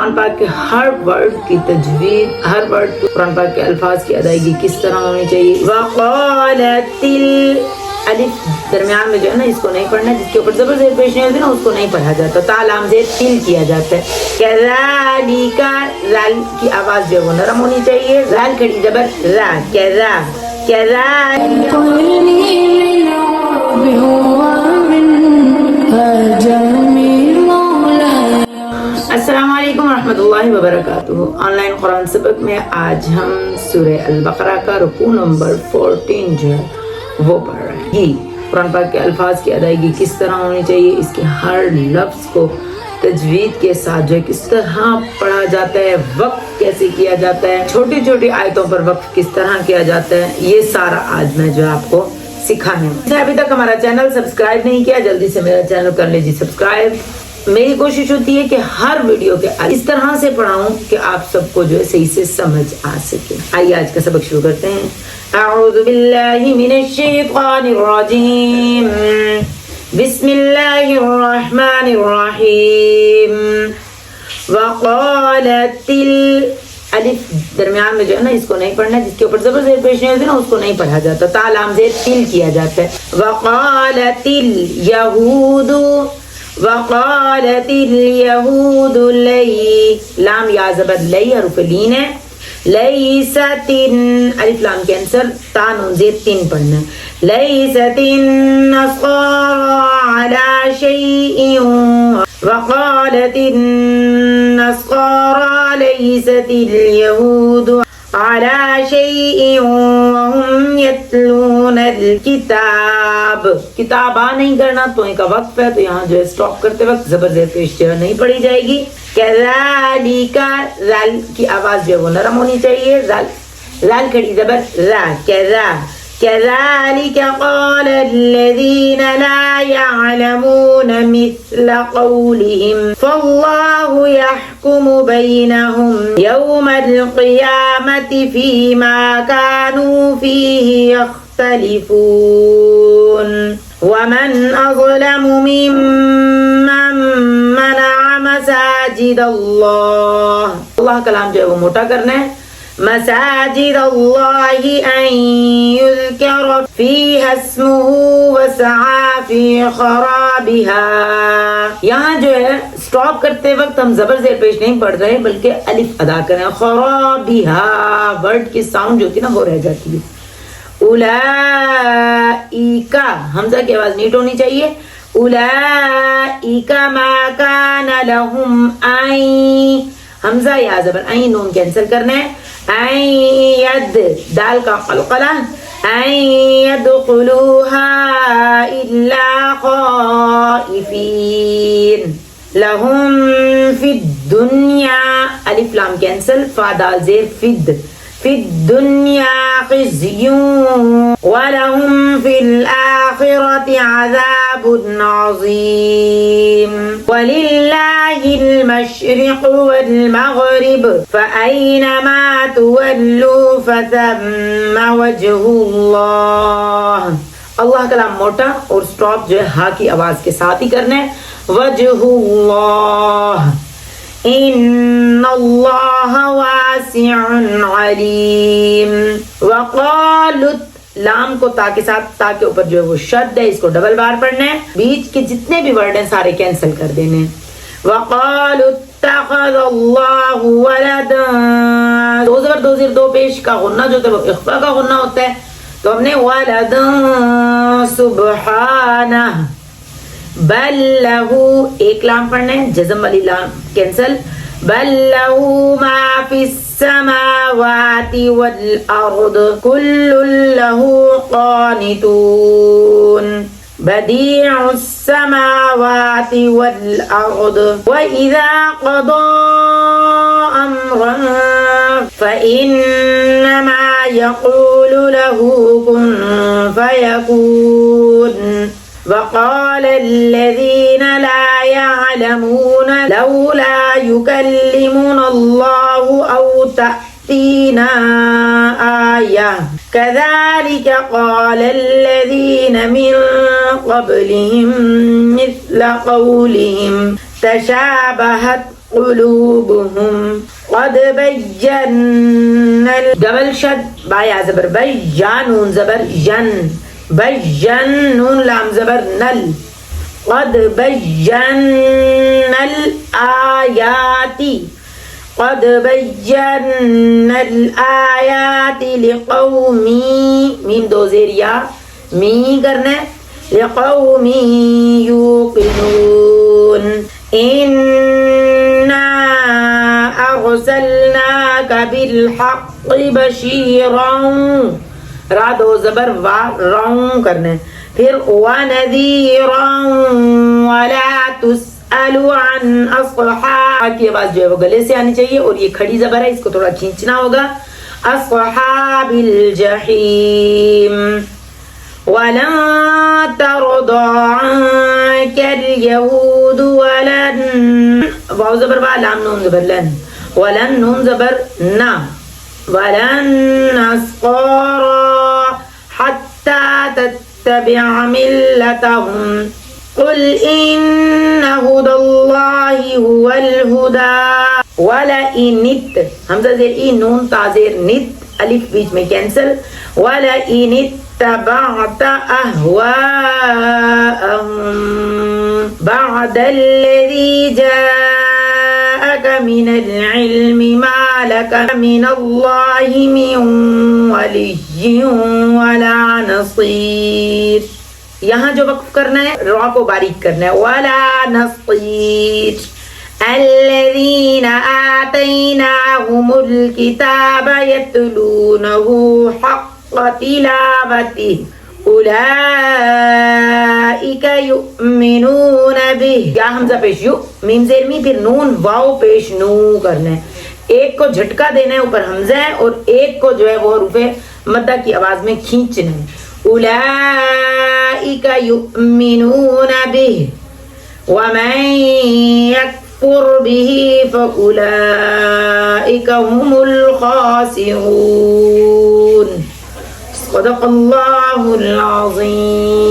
قرآن پاک کے ہر ورڈ کی تجوید، ہر ورڈ قرآن پاک کے الفاظ کی ادائیگی کس طرح ہونی چاہیے. وقالت الف درمیان میں جو ہے نا اس کو نہیں پڑھنا، جس کے اوپر زبر زیر پیش نہیں ہوتی نا اس کو نہیں پڑھا جاتا، تا لام زیر تل کیا جاتا ہے. کذالک زال کی آواز جو ہے وہ نرم ہونی چاہیے، زال کھڑی زبر را، کذا کذالک. السلام علیکم ورحمۃ اللہ وبرکاتہ. آن لائن قرآن سبق میں آج ہم سورہ البقرہ کا رکوع نمبر 14 جو ہے وہ پڑھ رہے ہیں. یہ قرآن پاک کے الفاظ کی ادائیگی کس طرح ہونی چاہیے، اس کے ہر لفظ کو تجوید کے ساتھ جو ہے کس طرح پڑھا جاتا ہے، وقف کیسے کیا جاتا ہے، چھوٹی چھوٹی آیتوں پر وقف کس طرح کیا جاتا ہے، یہ سارا آج میں جو آپ کو سکھانے ہوں. ابھی تک ہمارا چینل سبسکرائب نہیں کیا، جلدی سے میرا چینل کر لیجیے سبسکرائب. میری کوشش ہوتی ہے کہ ہر ویڈیو کے اس طرح سے پڑھاؤں کہ آپ سب کو جو ہے صحیح سے سمجھ آ سکے. آئیے آج کا سبق شروع کرتے ہیں. اعوذ باللہ من الشیطان الرجیم، بسم اللہ الرحمن الرحیم. وقالت الف درمیان میں جو ہے نا اس کو نہیں پڑھنا، جس کے اوپر زبر زیر پیش نہیں ہوتی نا اس کو نہیں پڑھا جاتا، تا لام زیر تل کیا جاتا ہے. وقالت الیہود، وقالت الیہود لی، لام یا زبر لی حرف لین ہے. لیست الف لام کینسر، تا نون زیر تین پڑھنا. لیست النصارى على شيء، وقالت النصارى ليست اليهود على شيء وهم يتلون الكتاب. کتاب نہیں کرنا تو کا وقف ہے، تو یہاں جو ہے سٹاپ کرتے وقت زبر زیر پیش جو ہے نہیں پڑھی جائے گی. کذالک زال کی آواز جو ہے وہ نرم ہونی چاہیے، زال کھڑی زبر را، کذا كذلك قال الذين لا يعلمون مثل قولهم فالله يحكم بينهم يوم القيامة فيما كانوا فيه يختلفون. ومن أظلم ممن منع مساجد الله، اللہ کلام جو ہے وہ موٹا کرنا ہے. مساجد اللہ ان یذکر فیہا اسمہ وسعی فی خرابها. یہاں جو ہے سٹاپ کرتے وقت ہم زبر زیر پیش نہیں پڑھ رہے بلکہ الف ادا کریں. خرابها ورڈ کی ساؤنڈ جو ہوتی ہے نا وہ رہ جاتی ہے. اولئک حمزہ کی آواز نیٹ ہونی چاہیے. اولئک ما کان لهم ان، حمزہ یا زبر این نون کینسل کرنا ہے. این ید دال کا قلقلہ، این یدخلوها الا خائفین. لهم فی الدنیا الف لام کینسل، فا دال زیر فد، فی الدنیا خزی ولهم فی الآخرة عذاب عظیم. وللہ المشرق والمغرب فأینما تولوا فثم وجہ اللہ. اللہ کلام موٹا اور سٹاپ جو ہے ہا کی آواز کے ساتھ ہی کرنا ہے. وجہ اللہ ان اللہ واسع علیم. وقالت لام کو تا کے ساتھ، تا کے اوپر جو ہے وہ شد ہے، اس کو ڈبل بار پڑھنا ہے. بیچ کے جتنے بھی ورڈ ہیں سارے کینسل کر دینے. وقالوا اتخذ اللہ ولدا، دو زبر دو زیر دو پیش کا غنہ جو ہوتا ہے وہ اخفا کا غنہ ہوتا ہے، تو ہم نے ولدا سبحانہ. بل لہو ایک لام پڑھنا ہے، جزم والی لام کینسل. بل لہو ما فی السماوات والارض کل لہو قانتون. بدیع السماوات والارض واذا قضى امرا فانما يقول له كن فيكون. وقال الذين لا يعلمون لولا يكلمنا الله أو تأتينا آية كذلك قال الذين من قبلهم مثل قولهم تشابهت قلوبهم قد بينا ڈبل شد با یا زبر بی یا نون زبر ین بیجن نون لام زبر نل قد بینا الآیات قد بینا الآیات لقومی میم دو زیر یا می کرنے لقوم یوقنون انا ارسلناک بالحق بشیرا را دو زبر وا رون کرنے پھر ونذیرا ولا تسأل عن اصحاب کی آواز جو ہے وہ گلے سے آنی چاہیے اور یہ کھڑی زبر ہے اس کو تھوڑا کھینچنا ہوگا اصحاب الجحیم ولن ترضى عنك اليهود ولن واو زبر با لام نون زبر لن ولن نون زبر نا ولن نصارى حتى تتبع ملتهم قل إن هدى الله هو الهدى ولئن حمزہ زیر ای نون تا زیر نت الف بیچ میں کینسل ولئن اتبعت أهواءهم بعد الذي جاءك من العلم ما لك من الله من ولي ولا نصير یہاں جو وقف کرنا ہے را کو باریک کرنا ہے ولا نصير الذين آتيناهم الكتاب يتلونه حق تلاوته اولئک یؤمنون به یا حمزہ پیش یو میم زیر می پھر نون واو پیش نو کرنا ہے ایک کو جھٹکا دینا ہے اوپر حمزہ ہے اور ایک کو جو ہے وہ حروف مدہ کی آواز میں کھینچنا ہے اولئک یؤمنون به ومن یکفر به فاولئک هم الخاسرون صدق اللہ العظیم.